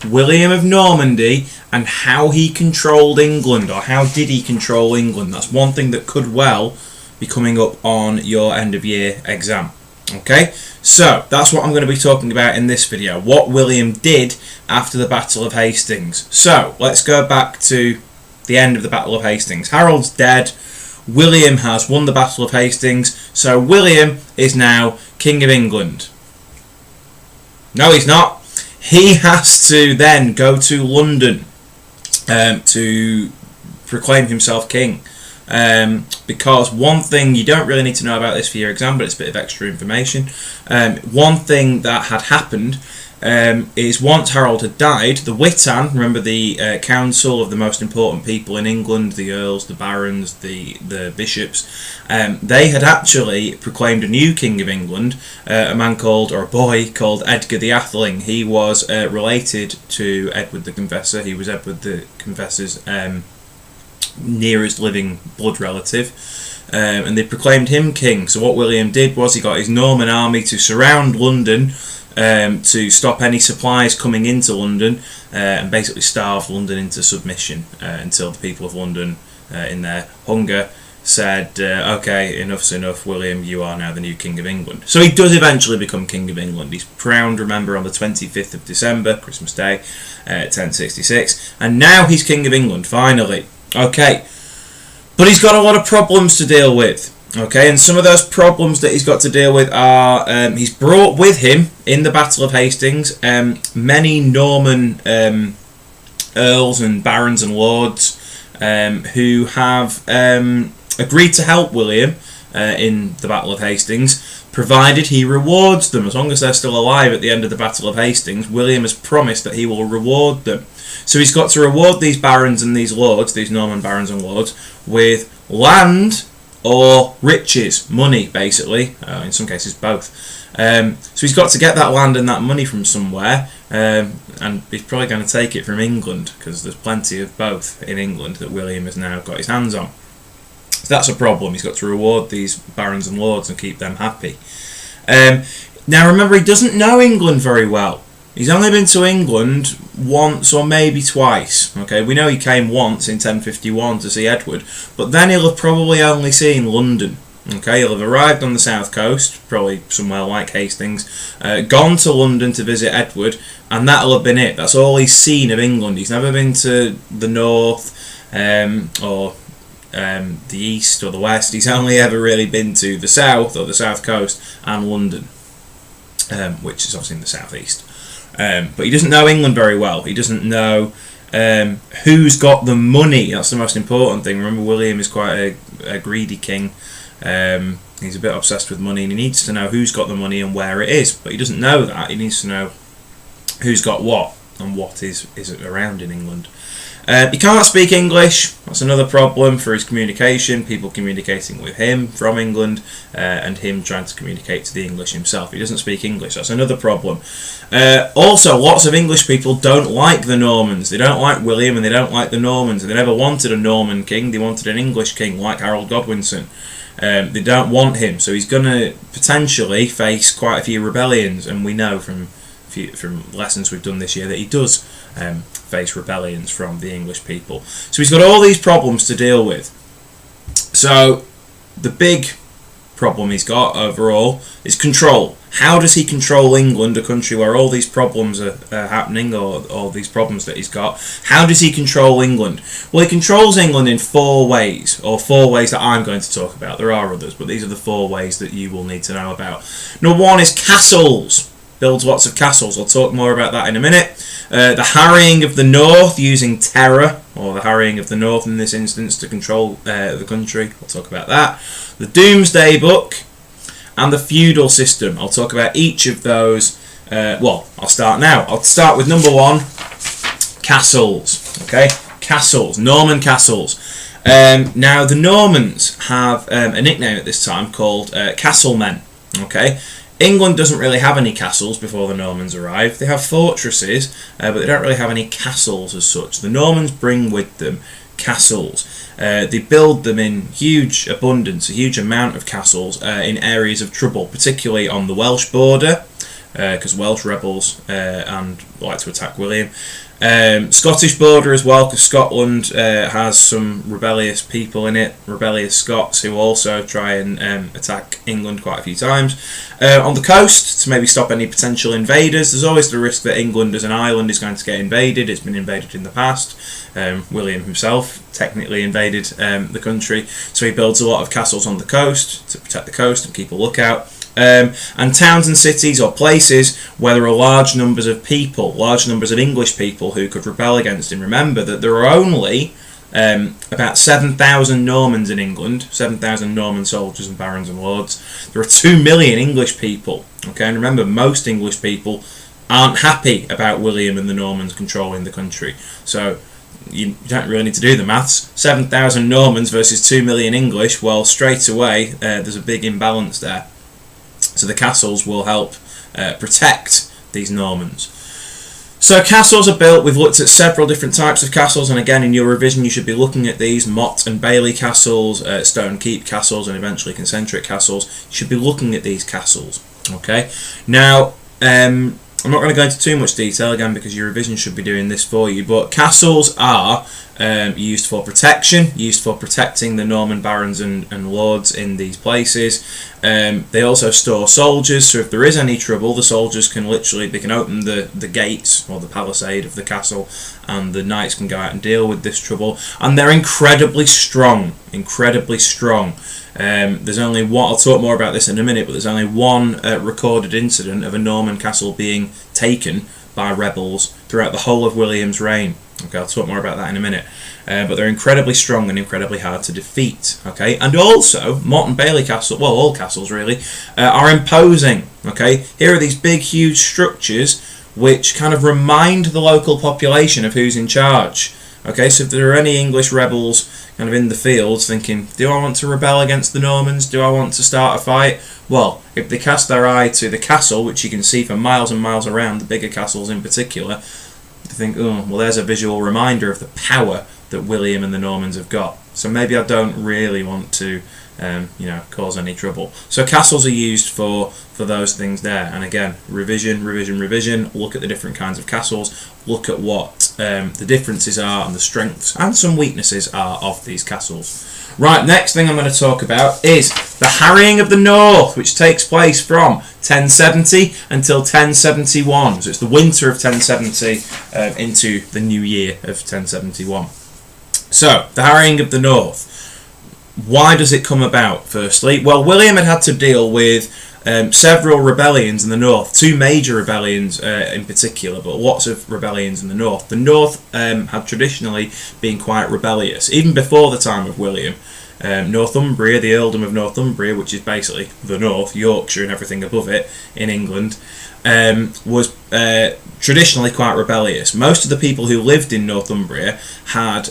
William of Normandy and how he controlled England, or how did he control England. That's one thing that could well be coming up on your end of year exam. Okay, so that's what I'm going to be talking about in this video, what William did after the Battle of Hastings. So let's go back to the end of the Battle of Hastings. Harold's dead, William has won the Battle of Hastings, so William is now King of England. No, he's not. He has to then go to London to proclaim himself king. Because one thing you don't really need to know about this for your exam, but it's a bit of extra information. One thing that had happened is once Harold had died, the Witan, remember the council of the most important people in England, the earls, the barons, the bishops, they had actually proclaimed a new king of England, a man called, or a boy called Edgar the Atheling. He was related to Edward the Confessor. He was Edward the Confessor's nearest living blood relative, and they proclaimed him king. So what William did was he got his Norman army to surround London, to stop any supplies coming into London, and basically starve London into submission until the people of London, in their hunger, said, okay, enough's enough, William, you are now the new King of England. So he does eventually become King of England. He's crowned, remember, on the 25th of December, Christmas Day, 1066, and now he's King of England, finally. Okay, but he's got a lot of problems to deal with. Okay, and some of those problems that he's got to deal with are, he's brought with him in the Battle of Hastings many Norman earls and barons and lords who have agreed to help William in the Battle of Hastings, provided he rewards them. As long as they're still alive at the end of the Battle of Hastings, William has promised that he will reward them. So he's got to reward these barons and these lords, these Norman barons and lords, with land or riches, money basically, in some cases both. So he's got to get that land and that money from somewhere, and he's probably going to take it from England, because there's plenty of both in England that William has now got his hands on. So that's a problem. He's got to reward these barons and lords and keep them happy. Now remember, he doesn't know England very well. He's only been to England once or maybe twice. Okay, we know he came once in 1051 to see Edward, but then he'll have probably only seen London. Okay, he'll have arrived on the south coast, probably somewhere like Hastings, gone to London to visit Edward, and that'll have been it. That's all he's seen of England. He's never been to the north or the east or the west. He's only ever really been to the south or the south coast and London, which is obviously in the southeast. But he doesn't know England very well. He doesn't know who's got the money. That's the most important thing. Remember, William is quite a greedy king. He's a bit obsessed with money, and he needs to know who's got the money and where it is. But he doesn't know that. He needs to know who's got what and what is around in England. He can't speak English. That's another problem for his communication. People communicating with him from England, and him trying to communicate to the English himself. He doesn't speak English. That's another problem. Also, lots of English people don't like the Normans. They don't like William, and they don't like the Normans. They never wanted a Norman king. They wanted an English king like Harold Godwinson. They don't want him, so he's going to potentially face quite a few rebellions, and we know from lessons we've done this year that he does face rebellions from the English people. So he's got all these problems to deal with. So the big problem he's got overall is control. How does he control England, a country where all these problems are happening, or all these problems that he's got? How does he control England? Well, he controls England in four ways, or four ways that I'm going to talk about. There are others, but these are the four ways that you will need to know about. Number one is castles. Builds lots of castles. I'll talk more about that in a minute. The harrying of the north using terror, or the harrying of the north in this instance to control the country. I'll talk about that. The Domesday Book and the feudal system. I'll talk about each of those. Well, I'll start now. I'll start with number one, castles. Okay, castles, Norman castles. Now the Normans have a nickname at this time called castlemen. Okay. England doesn't really have any castles before the Normans arrive. They have fortresses, but they don't really have any castles as such. The Normans bring with them castles. They build them in huge abundance, a huge amount of castles in areas of trouble, particularly on the Welsh border, because Welsh rebels and like to attack William. Scottish border as well, because Scotland has some rebellious people in it, rebellious Scots who also try and attack England quite a few times. On the coast, to maybe stop any potential invaders, there's always the risk that England as an island is going to get invaded. It's been invaded in the past. William himself technically invaded the country, so he builds a lot of castles on the coast to protect the coast and keep a lookout. And towns and cities or places where there are large numbers of people, large numbers of English people who could rebel against him. Remember that there are only about 7,000 Normans in England, 7,000 Norman soldiers and barons and lords. There are 2 million English people. Okay, and remember, most English people aren't happy about William and the Normans controlling the country. So you don't really need to do the maths. 7,000 Normans versus 2 million English. Well, straight away there's a big imbalance there. So the castles will help protect these Normans. So castles are built. We've looked at several different types of castles, and again in your revision you should be looking at these motte and bailey castles, stone keep castles, and eventually concentric castles. You should be looking at these castles. Okay. Now I'm not going to go into too much detail again because your revision should be doing this for you, but castles are used for protection, used for protecting the Norman barons and lords in these places. They also store soldiers, so if there is any trouble, the soldiers can they can open the gates or the palisade of the castle, and the knights can go out and deal with this trouble. And they're incredibly strong, incredibly strong. There's only one, I'll talk more about this in a minute, but there's only one recorded incident of a Norman castle being taken by rebels throughout the whole of William's reign. Okay, I'll talk more about that in a minute. But they're incredibly strong and incredibly hard to defeat. Okay, and also Motte and Bailey Castle, well, all castles really, are imposing. Okay, here are these big, huge structures which kind of remind the local population of who's in charge. Okay, so if there are any English rebels kind of in the fields thinking, do I want to rebel against the Normans? Do I want to start a fight? Well, if they cast their eye to the castle, which you can see for miles and miles around, the bigger castles in particular, they think, oh, well, there's a visual reminder of the power that William and the Normans have got. So maybe I don't really want to, cause any trouble. So castles are used for those things there. And again, revision. Look at the different kinds of castles. Look at what the differences are and the strengths and some weaknesses are of these castles. Right, next thing I'm going to talk about is the harrying of the North, which takes place from 1070 until 1071. So it's the winter of 1070 into the new year of 1071. So, the harrying of the North. Why does it come about, firstly? Well, William had to deal with several rebellions in the North, 2 major rebellions in particular, but lots of rebellions in the North. The North had traditionally been quite rebellious, even before the time of William. Northumbria, the earldom of Northumbria, which is basically the North, Yorkshire and everything above it in England, was traditionally quite rebellious. Most of the people who lived in Northumbria had,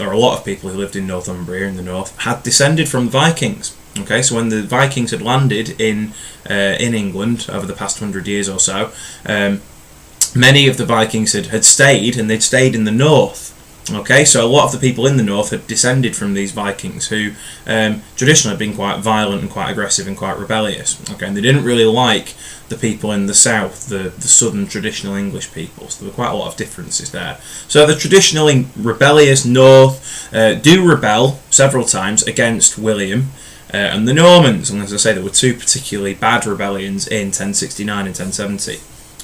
or a lot of people who lived in Northumbria in the North, had descended from Vikings. Okay, so when the Vikings had landed in England over the past 100 years or so, many of the Vikings had stayed, and they'd stayed in the North. Okay, so a lot of the people in the North had descended from these Vikings who traditionally had been quite violent and quite aggressive and quite rebellious. Okay, and they didn't really like the people in the South, the southern traditional English people. So there were quite a lot of differences there. So the traditionally rebellious North do rebel several times against William and the Normans. And as I say, there were 2 particularly bad rebellions in 1069 and 1070.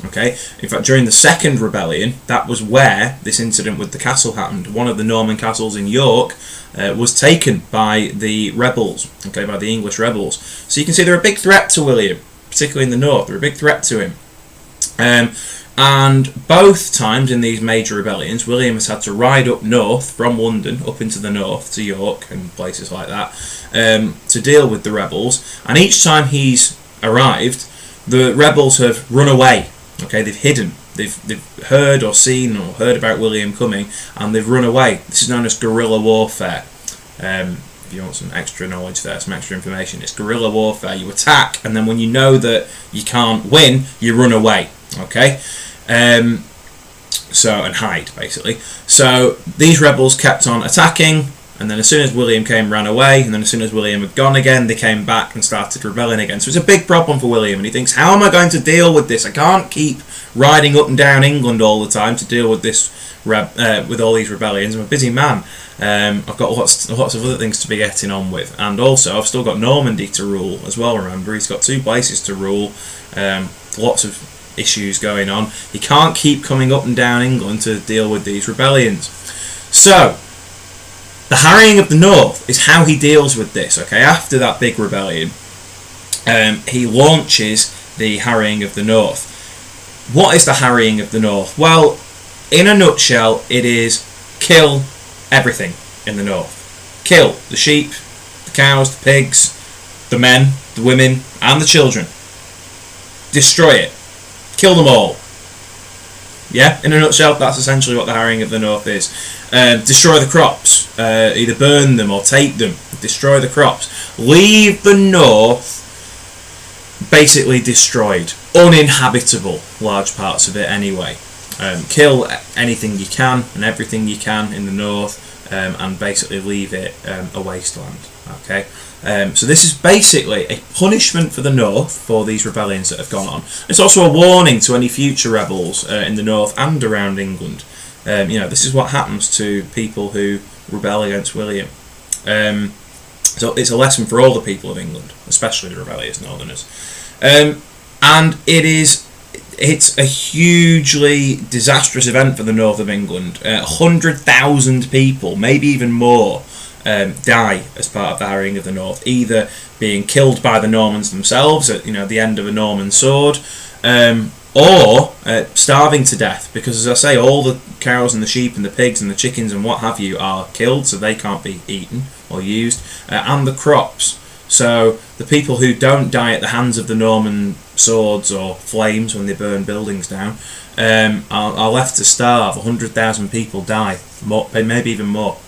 Okay, in fact, during the second rebellion, that was where this incident with the castle happened. One of the Norman castles in York was taken by the rebels, okay, by the English rebels. So you can see they're a big threat to William, particularly in the north. They're a big threat to him. And both times in these major rebellions, William has had to ride up north from London, up into the north to York and places like that, to deal with the rebels. And each time he's arrived, the rebels have run away. Okay, they've hidden. They've heard or seen or heard about William coming, and they've run away. This is known as guerrilla warfare. If you want some extra knowledge there, some extra information, it's guerrilla warfare. You attack, and then when you know that you can't win, you run away. Okay, and hide basically. So these rebels kept on attacking. and then as soon as William came, ran away, and then as soon as William had gone again, they came back and started rebelling again. So it's a big problem for William, and he thinks, how am I going to deal with this? I can't keep riding up and down England all the time to deal with this with all these rebellions. I'm a busy man. I've got lots of other things to be getting on with, and also I've still got Normandy to rule as well. Remember, he's got 2 places to rule, lots of issues going on. He can't keep coming up and down England to deal with these rebellions. So the harrying of the north is how he deals with this. Okay, after that big rebellion, he launches the harrying of the north. What is the harrying of the north? Well, in a nutshell, it is kill everything in the north. Kill the sheep, the cows, the pigs, the men, the women, and the children. Destroy it. Kill them all. Yeah, in a nutshell, that's essentially what the harrying of the north is. Destroy the crops. Either burn them or take them. Destroy the crops. Leave the north basically destroyed. Uninhabitable, large parts of it anyway. Kill anything you can and everything you can in the north, and basically leave it a wasteland. Okay, so this is basically a punishment for the north for these rebellions that have gone on. It's also a warning to any future rebels in the north and around England. This is what happens to people who rebel against William. So it's a lesson for all the people of England, especially the rebellious northerners. And it's a hugely disastrous event for the north of England. 100,000 people, maybe even more, die as part of the harrying of the north, either being killed by the Normans themselves at the end of a Norman sword, or starving to death, because, as I say, all the cows and the sheep and the pigs and the chickens and what have you are killed, so they can't be eaten or used, and the crops. So the people who don't die at the hands of the Norman swords or flames when they burn buildings down are left to starve. 100,000 people die, more, maybe even more.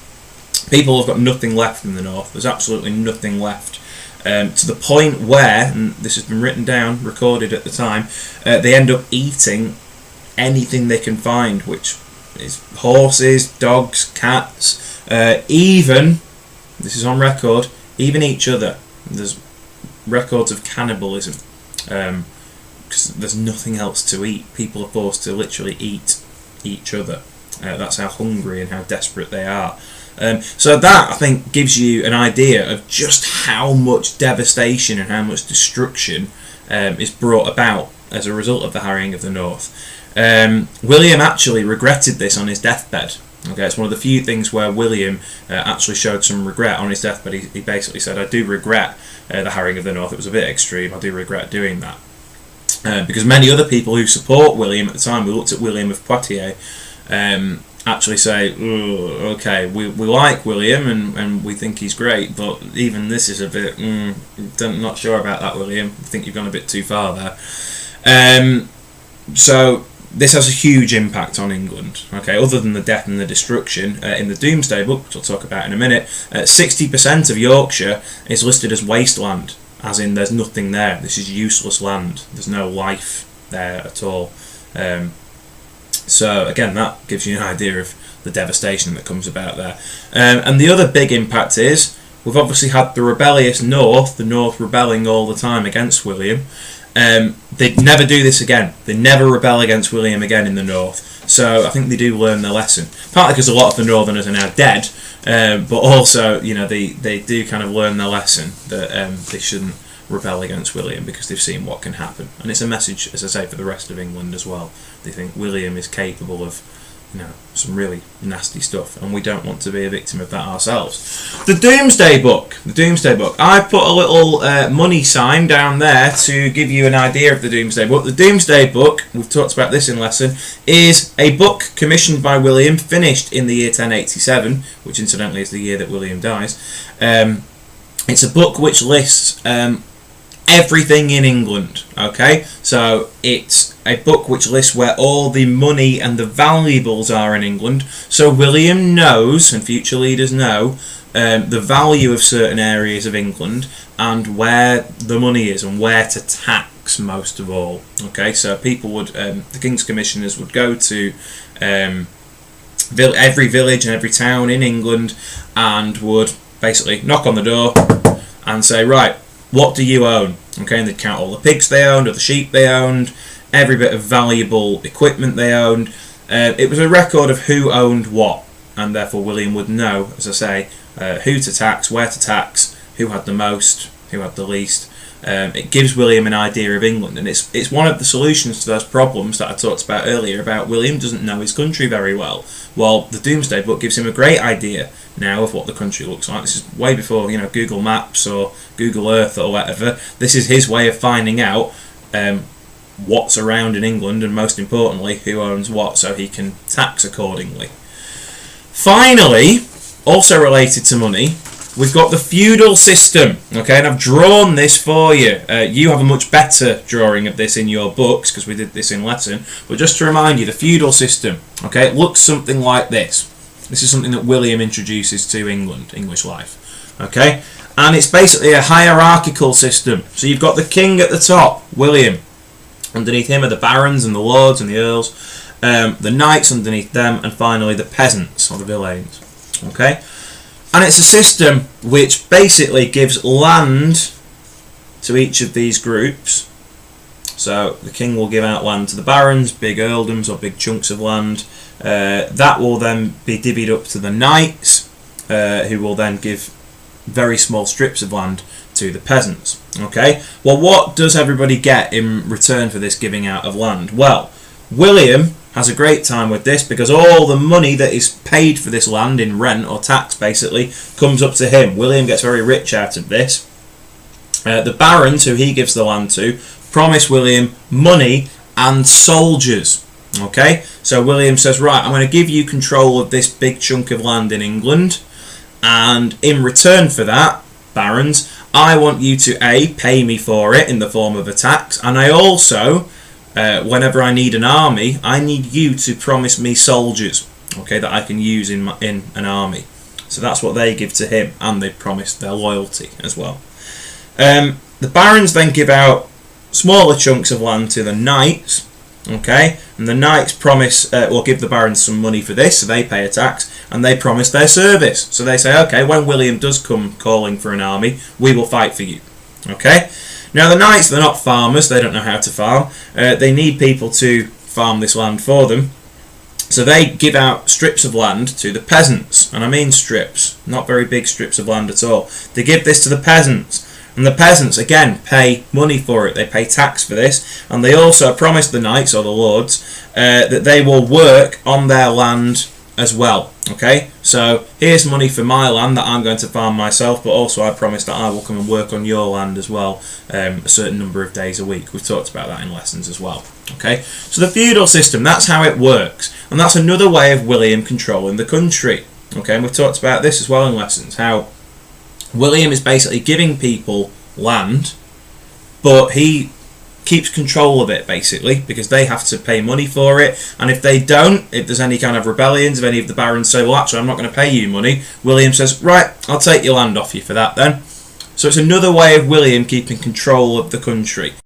People have got nothing left in the north. There's absolutely nothing left. To the point where, and this has been written down, recorded at the time, they end up eating anything they can find, which is horses, dogs, cats, even, this is on record, even each other. There's records of cannibalism, because there's nothing else to eat. People are forced to literally eat each other. That's how hungry and how desperate they are. So that, I think, gives you an idea of just how much devastation and how much destruction is brought about as a result of the harrying of the north. William actually regretted this on his deathbed. Okay, it's one of the few things where William actually showed some regret on his deathbed. He basically said, I do regret the harrying of the north. It was a bit extreme. I do regret doing that. Because many other people who support William at the time, we looked at William of Poitiers, actually say, okay, we like William and we think he's great, but even this is a bit, not sure about that, William. I think you've gone a bit too far there. So this has a huge impact on England. Okay, other than the death and the destruction, in the Domesday Book, which I'll talk about in a minute, 60% of Yorkshire is listed as wasteland, as in there's nothing there. This is useless land. There's no life there at all. So again, that gives you an idea of the devastation that comes about there. And the other big impact is, we've obviously had the rebellious north, the north rebelling all the time against William. They'd never do this again. They never rebel against William again in the north. So I think they do learn their lesson. Partly because a lot of the northerners are now dead, but also, they do kind of learn their lesson that they shouldn't rebel against William because they've seen what can happen. And it's a message, as I say, for the rest of England as well. They think William is capable of, some really nasty stuff, and we don't want to be a victim of that ourselves. The Domesday Book. The Domesday Book. I put a little money sign down there to give you an idea of the Domesday Book. The Domesday Book, we've talked about this in lesson, is a book commissioned by William, finished in the year 1087, which incidentally is the year that William dies. It's a book which lists everything in England. Okay, so it's a book which lists where all the money and the valuables are in England, so William knows, and future leaders know, the value of certain areas of England and where the money is and where to tax most of all. Okay, so people would, the King's Commissioners would go to every village and every town in England, and would basically knock on the door and say, right, what do you own? Okay, and they'd count all the pigs they owned, or the sheep they owned, every bit of valuable equipment they owned. It was a record of who owned what, and therefore William would know, as I say, who to tax, where to tax, who had the most, who had the least. It gives William an idea of England, and it's one of the solutions to those problems that I talked about earlier about William doesn't know his country very well. Well, the Domesday Book gives him a great idea now of what the country looks like. This is way before Google Maps or Google Earth or whatever. This is his way of finding out what's around in England, and most importantly, who owns what, so he can tax accordingly. Finally, also related to money, we've got the feudal system, okay, and I've drawn this for you. You have a much better drawing of this in your books because we did this in lesson, but just to remind you, the feudal system, okay, it looks something like this. This is something that William introduces to England, English life, okay, and it's basically a hierarchical system. So you've got the king at the top, William. Underneath him are the barons and the lords and the earls, the knights underneath them, and finally the peasants or the villeins, okay. And it's a system which basically gives land to each of these groups. So the king will give out land to the barons, big earldoms or big chunks of land. That will then be divvied up to the knights, who will then give very small strips of land to the peasants. Okay. Well, what does everybody get in return for this giving out of land? Well, William has a great time with this because all the money that is paid for this land in rent or tax basically comes up to him. William gets very rich out of this. The barons who he gives the land to promise William money and soldiers. Okay, so William says, right, I'm going to give you control of this big chunk of land in England, and in return for that, barons, I want you to pay me for it in the form of a tax, and I also whenever I need an army, I need you to promise me soldiers, okay, that I can use in an army. So that's what they give to him, and they promise their loyalty as well. The barons then give out smaller chunks of land to the knights, okay, and the knights promise or give the barons some money for this, so they pay a tax, and they promise their service. So they say, okay, when William does come calling for an army, we will fight for you, okay. Now the knights, they're not farmers, they don't know how to farm, they need people to farm this land for them, so they give out strips of land to the peasants, and I mean strips, not very big strips of land at all. They give this to the peasants, and the peasants again pay money for it, they pay tax for this, and they also promise the knights or the lords that they will work on their land as well. Okay, so here's money for my land that I'm going to farm myself, but also I promise that I will come and work on your land as well, a certain number of days a week. We've talked about that in lessons as well. Okay, so the feudal system, that's how it works, and that's another way of William controlling the country. Okay, and we've talked about this as well in lessons, how William is basically giving people land, but he keeps control of it basically because they have to pay money for it, and if they don't, if there's any kind of rebellions, if any of the barons say, well actually I'm not going to pay you money, William says, right, I'll take your land off you for that then. So it's another way of William keeping control of the country.